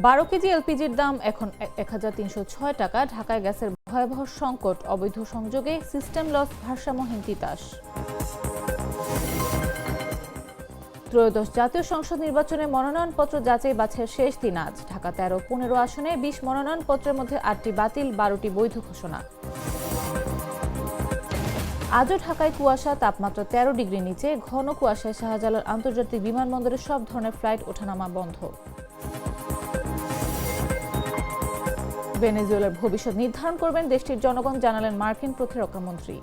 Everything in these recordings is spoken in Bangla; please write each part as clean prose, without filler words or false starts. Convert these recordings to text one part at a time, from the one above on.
12 কেজি এলপিজির দাম এখন 1306 টাকা। ঢাকায় গ্যাসের ভয়াবহ সংকট, অবৈধ সংযোগে সিস্টেম লস, ভারসাম্যহীন তিতাস। ত্রয়োদশ জাতীয় সংসদ নির্বাচনে মনোনয়নপত্র যাচাই বাছাইয়ের শেষ দিন আজ। ঢাকা 13-15 আসনে 20 মনোনয়নপত্রের মধ্যে 8টি বাতিল, 12টি বৈধ ঘোষণা। আজও ঢাকায় কুয়াশা, তাপমাত্রা 13 ডিগ্রি নিচে। ঘন কুয়াশায় শাহজালাল আন্তর্জাতিক বিমানবন্দরে সব ধরনের ফ্লাইট ওঠানামা বন্ধ। ভেনেজুয়েলার ভবিষ্যৎ নির্ধারণ করবেন দেশটির জনগণ, জানালেন মার্কিন প্রতিরক্ষা মন্ত্রী।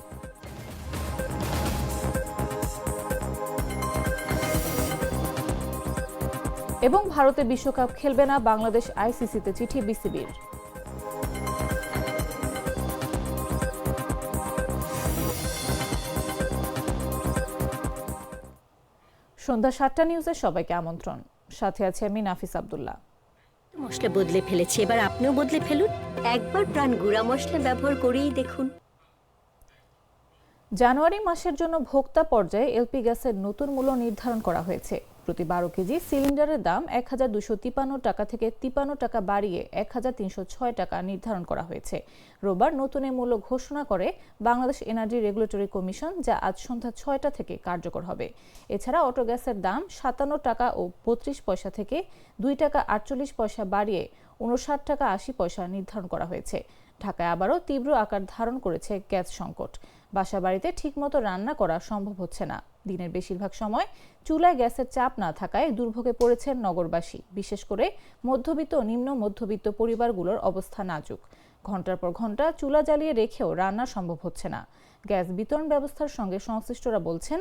এবং ভারতে বিশ্বকাপ খেলবে না বাংলাদেশ, আইসিসিতে চিঠি বিসিবির। সন্ধ্যা 7টা নিউজে সবাইকে আমন্ত্রণ। সাথে আছে আমি নাফিস আব্দুল্লাহ। মশলা বদলে ফেলেছি, এবার আপনিও বদলে ফেলুন। একবার প্রাণ গুঁড়া মশলা ব্যবহার করেই দেখুন। জানুয়ারি মাসের জন্য ভোক্তা পর্যায়ে এলপি গ্যাসের নতুন মূল্য নির্ধারণ করা হয়েছে। প্রতি 12 কেজি সিলিন্ডারের দাম 1253 টাকা থেকে 53 টাকা বাড়িয়ে 1306 টাকা নির্ধারণ করা হয়েছে। রোববার নতুন এই মূল্য ঘোষণা করে বাংলাদেশ এনার্জি রেগুলেটরি কমিশন, যা আজ সন্ধ্যা 6টা থেকে কার্যকর হবে। এছাড়া অটো গ্যাসের দাম 57 টাকা ও 32 পয়সা থেকে 2 টাকা 48 পয়সা বাড়িয়ে 59 টাকা 80 পয়সা নির্ধারণ করা হয়েছে। ঢাকায় আবারও তীব্র আকার ধারণ করেছে গ্যাস সংকট। বাসা বাড়িতে ঠিকমতো রান্না করা সম্ভব হচ্ছে না। দিনের বেশিরভাগ সময় চুলায় গ্যাসের চাপ না থাকায় দুর্ভোগে পড়েছেন নগরবাসী। বিশেষ করে মধ্যবিত্ত ও নিম্ন মধ্যবিত্ত পরিবারগুলোর অবস্থা নাজুক। ঘন্টার পর ঘন্টা চুলা জ্বালিয়ে রেখেও রান্না সম্ভব হচ্ছে না। গ্যাস বিতরণ ব্যবস্থার সঙ্গে সংশ্লিষ্টরা বলছেন,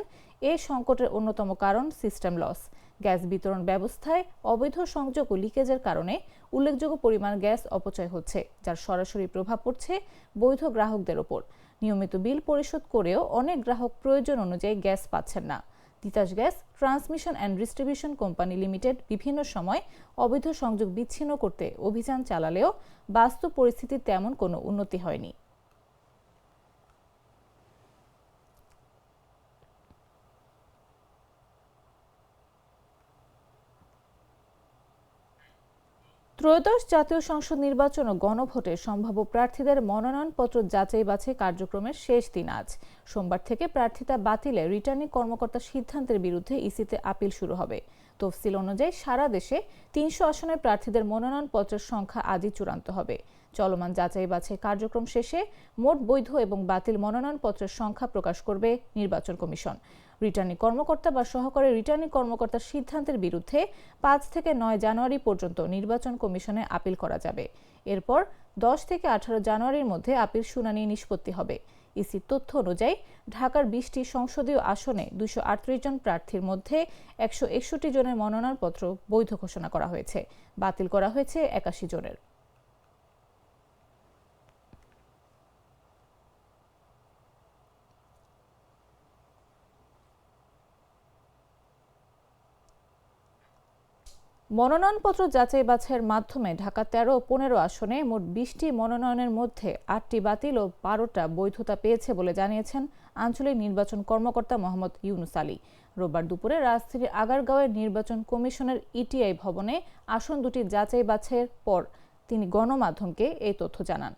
এই সংকটের অন্যতম কারণ সিস্টেম লস। গ্যাস বিতরণ ব্যবস্থায় অবৈধ সংযোগ ও লিকেজের কারণে উল্লেখযোগ্য পরিমাণ গ্যাস অপচয় হচ্ছে, যার সরাসরি প্রভাব পড়ছে বৈধ গ্রাহকদের ওপর। নিয়মিত বিল পরিশোধ করেও অনেক গ্রাহক প্রয়োজন অনুযায়ী গ্যাস পাচ্ছেন না। Titas gas transmission and distribution company limited বিভিন্ন সময় অবৈধ সংযোগ বিচ্ছিন্ন করতে অভিযান চালালেও বাস্তব পরিস্থিতির তেমন কোনো উন্নতি হয়নি। ত্রয়োদশ জাতীয় সংসদ নির্বাচন ও গণভোটে সম্ভাব্য প্রার্থীদের মনোনয়নপত্র যাচাই বাছাই কার্যক্রমের শেষ দিন আজ। সোমবার থেকে প্রার্থিতা বাতিলে রিটার্নিং কর্মকর্তার সিদ্ধান্তের বিরুদ্ধে ইসিতে আপিল শুরু হবে। তফসিল অনুযায়ী সারা দেশে 300 আসনের প্রার্থীদের মনোনয়নপত্রের সংখ্যা আজই চূড়ান্ত হবে। চলমান যাচাই বাছাই কার্যক্রম শেষে মোট বৈধ এবং বাতিল মনোনয়নপত্রের সংখ্যা প্রকাশ করবে নির্বাচন কমিশন। রিটার্নিং কর্মকর্তা বা সহকারী রিটার্নিং কর্মকর্তার সিদ্ধান্তের বিরুদ্ধে 5 থেকে 9 জানুয়ারি পর্যন্ত নির্বাচন কমিশনে আপিল করা যাবে। এরপর 10 থেকে 18 জানুয়ারির মধ্যে আপিল শুনানি নিষ্পত্তি হবে। ইসির তথ্য অনুযায়ী ঢাকার 20টি সংসদীয় আসনে 238 জন প্রার্থীর মধ্যে 161 জনের মনোনয়নপত্র বৈধ ঘোষণা করা হয়েছে। বাতিল করা হয়েছে 81 জনের। মনোনয়নপত্র যাচাই বাছাইয়ের মাধ্যমে ঢাকা 13 ও 15 আসনে মোট 20টি মনোনয়নের মধ্যে 8টি বাতিল ও 12টা বৈধতা পেয়েছে বলে জানিয়েছেন আঞ্চলিক নির্বাচন কর্মকর্তা মোহাম্মদ ইউনুস আলী। রোববার দুপুরে রাজধানীর আগারগাঁওয়ের নির্বাচন কমিশনের ইটিআই ভবনে আসন দুটি যাচাই বাছাইয়ের পর তিনি গণমাধ্যমকে এই তথ্য জানান।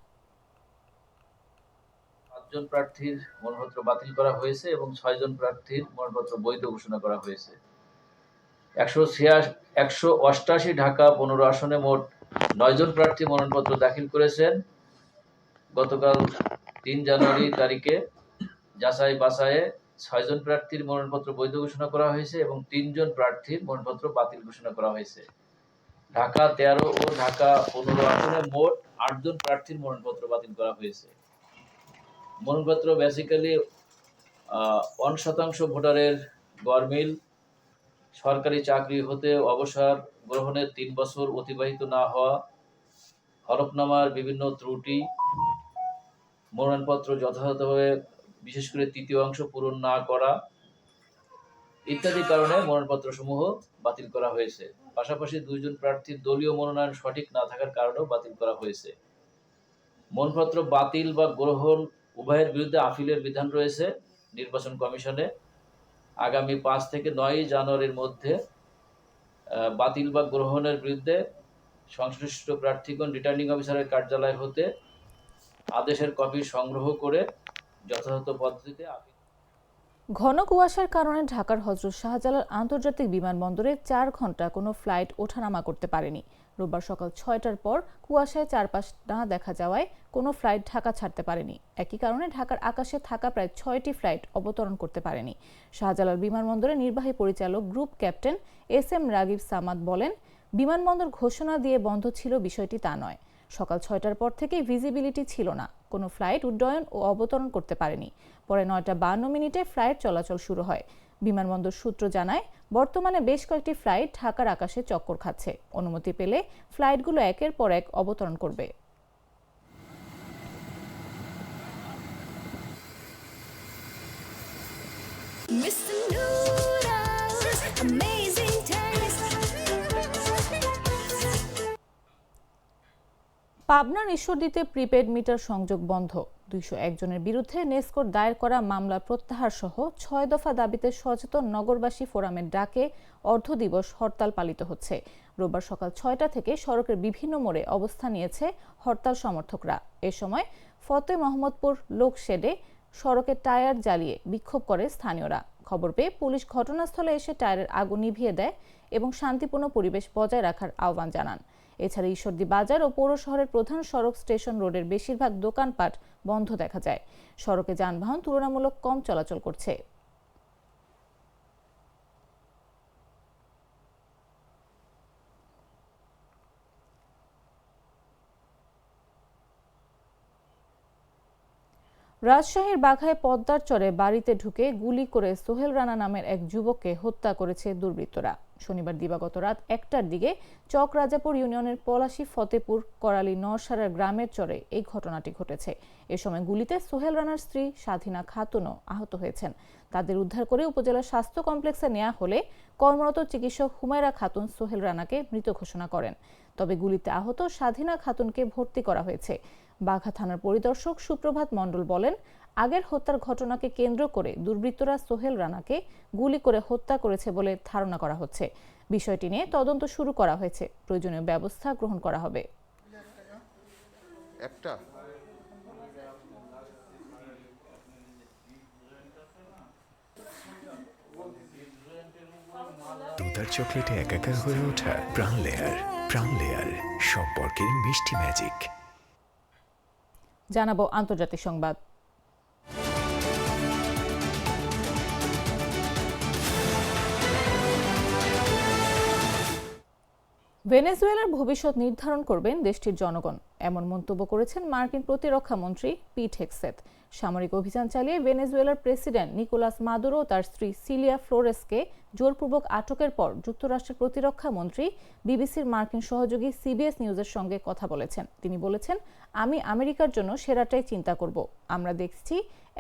5 জন প্রার্থীর মনোনয়নপত্র বাতিল করা হয়েছে এবং 6 জন প্রার্থীর মনোনয়নপত্র বৈধ ঘোষণা করা হয়েছে। 188 ঢাকা 15 আসনে মোট 9 জন প্রার্থী মনোনয়নপত্র দাখিল করেছেন। গতকাল 3 জানুয়ারি তারিখে যাচাই বাছাইয়ে 6 জন প্রার্থীর মনোনয়নপত্র বৈধ ঘোষণা করা হয়েছে এবং 3 জন প্রার্থীর মনোনয়নপত্র বাতিল ঘোষণা করা হয়েছে। ঢাকা 13 ও ঢাকা 15 আসনে মোট 8 জন প্রার্থীর মনোনয়নপত্র বাতিল করা হয়েছে। মনোনয়নপত্র বেসিক্যালি 1% ভোটারের গড়মিল, সরকারি চাকরি হতে অবসর গ্রহণের 3 বছর অতিবাহিত না হওয়া, হলফনামার বিভিন্ন ত্রুটি, মনোনয়নপত্র যথাযথভাবে বিশেষ করে তৃতীয় অংশ পূরণ না করা ইত্যাদি কারণে মনোনয়নপত্রসমূহ বাতিল করা হয়েছে। পাশাপাশি 2 জন প্রার্থীর দলীয় মনোনয়ন সঠিক না থাকার কারণেও বাতিল করা হয়েছে। মনোনয়নপত্র বাতিল বা গ্রহণ উভয়ের বিরুদ্ধে আপিলের বিধান রয়েছে নির্বাচন কমিশনে। আগামী 5 থেকে 9 জানুয়ারির মধ্যে বাতিল বা গ্রহণের বিরুদ্ধে সংশ্লিষ্ট প্রার্থীগণ রিটার্নিং অফিসারের কার্যালয় হতে আদেশের কপি সংগ্রহ করে যথাযথ পদ্ধতিতে ঘন কুয়াশার কারণে ঢাকার হযরত শাহজালাল আন্তর্জাতিক বিমানবন্দরে 4 ঘন্টা কোনো ফ্লাইট ওঠানামা করতে পারেনি। রোববার সকাল 6টার পর কুয়াশায় চারপাশ না দেখা যাওয়ায় কোনো ফ্লাইট ঢাকা ছাড়তে পারেনি। একই কারণে ঢাকার আকাশে থাকা প্রায় 6টি ফ্লাইট অবতরণ করতে পারেনি। শাহজালাল বিমানবন্দরের নির্বাহী পরিচালক group captain SM. Ragib Samad বলেন, বিমানবন্দর ঘোষণা দিয়ে বন্ধ ছিল বিষয়টি তা নয়। সকাল 6টার পর থেকেই ভিজিবিলিটি ছিল না, কোনো ফ্লাইট উড্ডয়ন ও অবতরণ করতে পারেনি। পরে 9:52 ফ্লাইট চলাচল শুরু হয়। বিমানবন্দর সূত্র জানায়, বর্তমানে বেশ কয়েকটি ফ্লাইট ঢাকার আকাশে চক্কর খাচ্ছে। অনুমতি পেলে ফ্লাইটগুলো একের পর এক অবতরণ করবে। পাবনার ঈশ্বরদীতে প্রিপেড মিটার সংযোগ বন্ধ। 201 জনের বিরুদ্ধে নেসকোর দায়ের করা মামলা প্রত্যাহার সহ 6 দফা দাবিতে সচেতন নগরবাসী ফোরামের ডাকে অর্ধদিবস হরতাল পালিত হচ্ছে। রোববার সকাল 6টা থেকে সড়কের বিভিন্ন মোড়ে অবস্থান নিয়েছে হরতাল সমর্থকরা। এ সময় ফতে মোহাম্মদপুর লোকশেডে সড়কে টায়ার জ্বালিয়ে বিক্ষোভ করে স্থানীয়রা। খবর পেয়ে পুলিশ ঘটনাস্থলে এসে টায়ারের আগুন নিভিয়ে দেয় এবং শান্তিপূর্ণ পরিবেশ বজায় রাখার আহ্বান জানান। এছাড়া ঈশ্বরদী বাজার ও পৌর শহরের প্রধান সড়ক স্টেশন রোডের বেশিরভাগ দোকানপাট বন্ধ দেখা যায়। সড়কে যানবাহন তুলনামূলক কম চলাচল করছে। রাজশাহীর বাঘায় পদ্মার চরে বাড়িতে ঢুকে গুলি করে সোহেল রানা নামের এক যুবককে হত্যা করেছে দুর্বৃত্তরা। শনিবার দিবাগত রাত 1টার দিকে চক রাজাপুর ইউনিয়নের পলাশী ফতেপুর করালি নরসারার গ্রামের চরে এই ঘটনাটি ঘটেছে। এ সময় গুলিতে সোহেল রানার স্ত্রী স্বাধীনা খাতুনও আহত হয়েছেন। তাদের উদ্ধার করে উপজেলা স্বাস্থ্য কমপ্লেক্সে নেওয়া হলে কর্মরত চিকিৎসক হুমায়রা খাতুন সোহেল রানাকে মৃত ঘোষণা করেন। তবে গুলিতে আহত স্বাধীনা খাতুনকে ভর্তি করা হয়েছে। বাঘা থানার পরিদর্শক সুপ্রভাত মণ্ডল বলেন, আগের হত্যার ঘটনাকে কেন্দ্র করে দুর্বৃত্তরা সোহেল রানাকে গুলি করে হত্যা করেছে বলে ধারণা করা হচ্ছে। বিষয়টি নিয়ে তদন্ত শুরু করা হয়েছে। প্রয়োজনীয় ব্যবস্থা গ্রহণ করা হবে। দুধার চকলেটে একাকার হয়ে ওঠা প্রাণ লেয়ার। প্রাণ লেয়ার, সম্পর্কের মিষ্টি ম্যাজিক। জানাবো আন্তর্জাতিক সংবাদ। ভেনেজুয়েলার ভবিষ্যৎ নির্ধারণ করবেন দেশটির জনগণ, এমন মন্তব্য করেছেন মার্কিন প্রতিরক্ষা মন্ত্রী পিট হেগসেথ। সামরিক অভিযান চালিয়ে ভেনেজুয়েলার প্রেসিডেন্ট নিকোলাস মাদুরো ও তার স্ত্রী সিলিয়া ফ্লোরেসকে জোরপূর্বক আটকের পর যুক্তরাষ্ট্রের প্রতিরক্ষা মন্ত্রী বিবিসির মার্কিন সহযোগী সিবিএস নিউজের সঙ্গে কথা বলেছেন। তিনি বলেছেন, আমি আমেরিকার জন্য সেরাটাই চিন্তা করব। আমরা দেখছি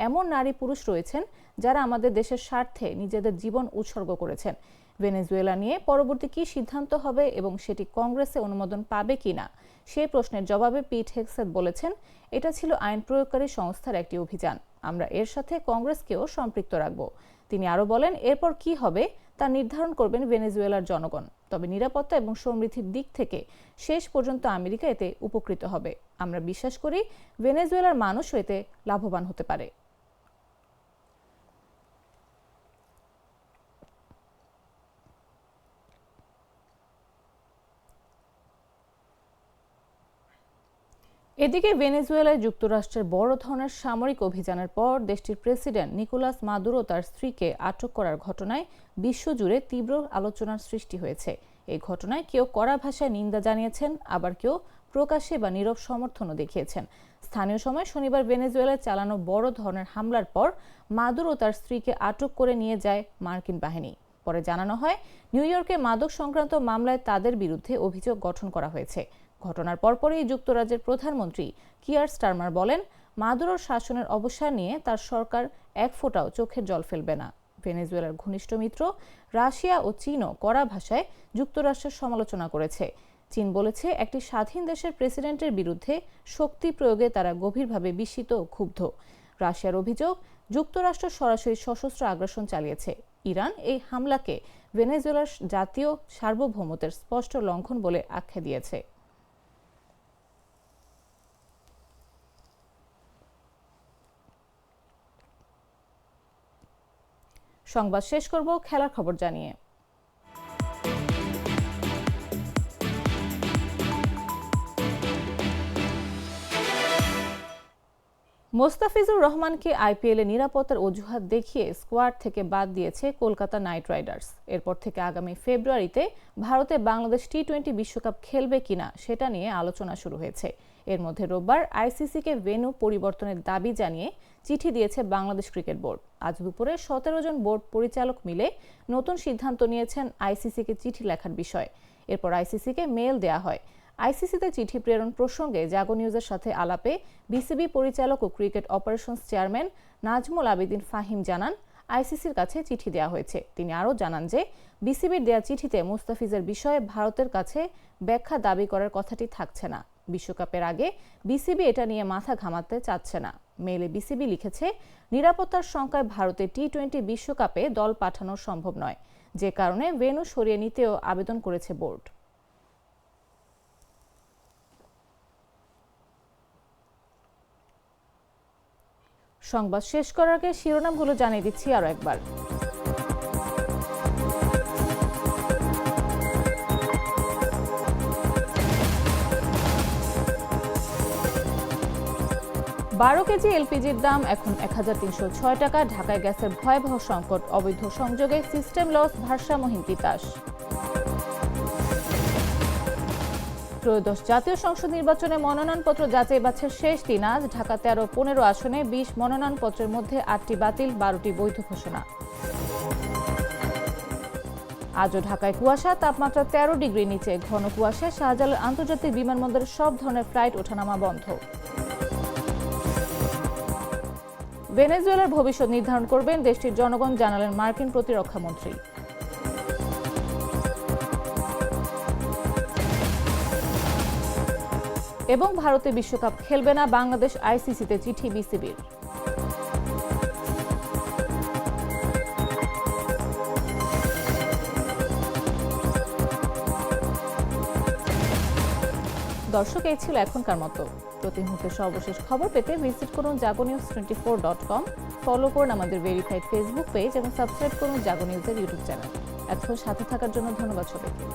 এমন নারী পুরুষ রয়েছেন যারা আমাদের দেশের স্বার্থে নিজেদের জীবন উৎসর্গ করেছেন। ভেনেজুয়েলা নিয়ে পরবর্তী কী সিদ্ধান্ত হবে এবং সেটি কংগ্রেসে অনুমোদন পাবে কিনা সেই প্রশ্নের জবাবে পিট হেগসেথ বলেছেন, এটা ছিল আইন প্রয়োগকারী সংস্থার একটি অভিযান। আমরা এর সাথে কংগ্রেসকেও সম্পৃক্ত রাখব। তিনি আরও বলেন, এরপর কি হবে তা নির্ধারণ করবেন ভেনেজুয়েলার জনগণ। তবে নিরাপত্তা এবং সমৃদ্ধির দিক থেকে শেষ পর্যন্ত আমেরিকা এতে উপকৃত হবে। আমরা বিশ্বাস করি ভেনেজুয়েলার মানুষও এতে লাভবান হতে পারে। এদিকে ভেনেজুয়েলায় যুক্তরাষ্ট্রের বড় ধরনের সামরিক অভিযানের পর দেশটির প্রেসিডেন্ট নিকোলাস মাদুরো তার স্ত্রীকে আটক করার ঘটনায় বিশ্বজুড়ে তীব্র আলোচনার সৃষ্টি হয়েছে। এই ঘটনায় কেউ কড়া ভাষায় নিন্দা জানিয়েছেন, আবার কেউ প্রকাশ্যে বা নীরব সমর্থনও দেখিয়েছেন। স্থানীয় সময় শনিবার ভেনেজুয়েলায় চালানো বড় ধরনের হামলার পর মাদুরো তার স্ত্রীকে আটক করে নিয়ে যায় মার্কিন বাহিনী। পরে জানানো হয়, নিউ ইয়র্কে মাদক সংক্রান্ত মামলায় তাদের বিরুদ্ধে অভিযোগ গঠন করা হয়েছে। ঘটনার পরপরই যুক্তরাজ্যের প্রধানমন্ত্রী কিয়ার স্টারমার বলেন, মাদুরোর শাসনের অবসান নিয়ে তার সরকার এক ফোঁটাও চোখের জল ফেলবে না। ভেনেজুয়েলার ঘনিষ্ঠ মিত্র রাশিয়া ও চীনও কড়া ভাষায় যুক্তরাষ্ট্রের সমালোচনা করেছে। চীন বলেছে, একটি স্বাধীন দেশের প্রেসিডেন্টের বিরুদ্ধে শক্তি প্রয়োগে তারা গভীরভাবে বিস্মিত ও ক্ষুব্ধ। রাশিয়ার অভিযোগ, যুক্তরাষ্ট্র সরাসরি সশস্ত্র আগ্রাসন চালিয়েছে। ইরান এই হামলাকে ভেনেজুয়েলার জাতীয় সার্বভৌমত্বের স্পষ্ট লঙ্ঘন বলে আখ্যা দিয়েছে। সংবাদ শেষ করব খেলার খবর জানিয়ে। মোস্তাফিজুর রহমানকে আইপিএলে নিরাপত্তার অজুহাত দেখিয়ে স্কোয়াড থেকে বাদ দিয়েছে কলকাতা নাইট রাইডার্স। এরপর থেকে আগামী ফেব্রুয়ারিতে ভারতে বাংলাদেশ টি-20 বিশ্বকাপ খেলবে কিনা সেটা নিয়ে আলোচনা শুরু হয়েছে। এর মধ্যে রোববার আইসিসিকে ভেন্যু পরিবর্তনের দাবি জানিয়ে চিঠি দিয়েছে বাংলাদেশ ক্রিকেট বোর্ড। আজ দুপুরে 17 জন বোর্ড পরিচালক মিলে নতুন সিদ্ধান্ত নিয়েছেন আইসিসিকে চিঠি লেখার বিষয়ে। এরপর আইসিসিকে মেল দেয়া হয়। আইসিসিতে চিঠি প্রেরণ প্রসঙ্গে জাগো নিউজের সাথে আলাপে বিসিবি পরিচালক ও cricket operations chairman Nazmul Abedin Fahim জানান, আইসিসির কাছে চিঠি দেওয়া হয়েছে। তিনি আরও জানান যে বিসিবির দেয়া চিঠিতে মুস্তাফিজের বিষয়ে ভারতের কাছে ব্যাখ্যা দাবি করার কথাটি থাকছে না। বিশ্বকাপের আগে বিসিবি এটা নিয়ে মাথা ঘামাতে চাচ্ছে না। মেইলে বিসিবি লিখেছে, নিরাপত্তার শঙ্কায় ভারতে টি-20 বিশ্বকাপে দল পাঠানো সম্ভব নয়, যে কারণে ভেন্যু সরিয়ে নিতেও আবেদন করেছে বোর্ড। সংবাদ শেষ করার আগে শিরোনামগুলো জানিয়ে দিচ্ছি আরও একবার। বারো কেজি এলপিজির দাম এখন 1306 টাকা। ঢাকায় গ্যাসের ভয়াবহ সংকট, অবৈধ সংযোগে সিস্টেম লস, ভারসাম্যহীন তিতাস। ত্রয়োদশ জাতীয় সংসদ নির্বাচনে মনোনয়নপত্র যাচাই বাছাইয়ের শেষ দিন আজ। ঢাকা 13-15 আসনে 20 মনোনয়নপত্রের মধ্যে 8টি বাতিল, 12টি বৈধ ঘোষণা। আজও ঢাকায় কুয়াশা, তাপমাত্রা 13 ডিগ্রি নিচে। ঘন কুয়াশায় শাহজালাল আন্তর্জাতিক বিমানবন্দরের সব ধরনের ফ্লাইট ওঠানামা বন্ধ। ভেনেজুয়েলার ভবিষ্যৎ নির্ধারণ করবেন দেশটির জনগণ, জানালেন মার্কিন প্রতিরক্ষামন্ত্রী। এবং ভারতে বিশ্বকাপ খেলবে না বাংলাদেশ, আইসিসিতে চিঠি বিসিবির। দর্শক, এই ছিল এখনকার মতো। প্রতি মুহূর্তে সর্বশেষ খবর পেতে ভিজিট করুন jagonews24.com, ফলো করুন আমাদের ভেরিফাইড ফেসবুক পেজ এবং সাবস্ক্রাইব করুন জাগো নিউজের ইউটিউব চ্যানেল। এতক্ষণ সাথে থাকার জন্য ধন্যবাদ সবাইকে।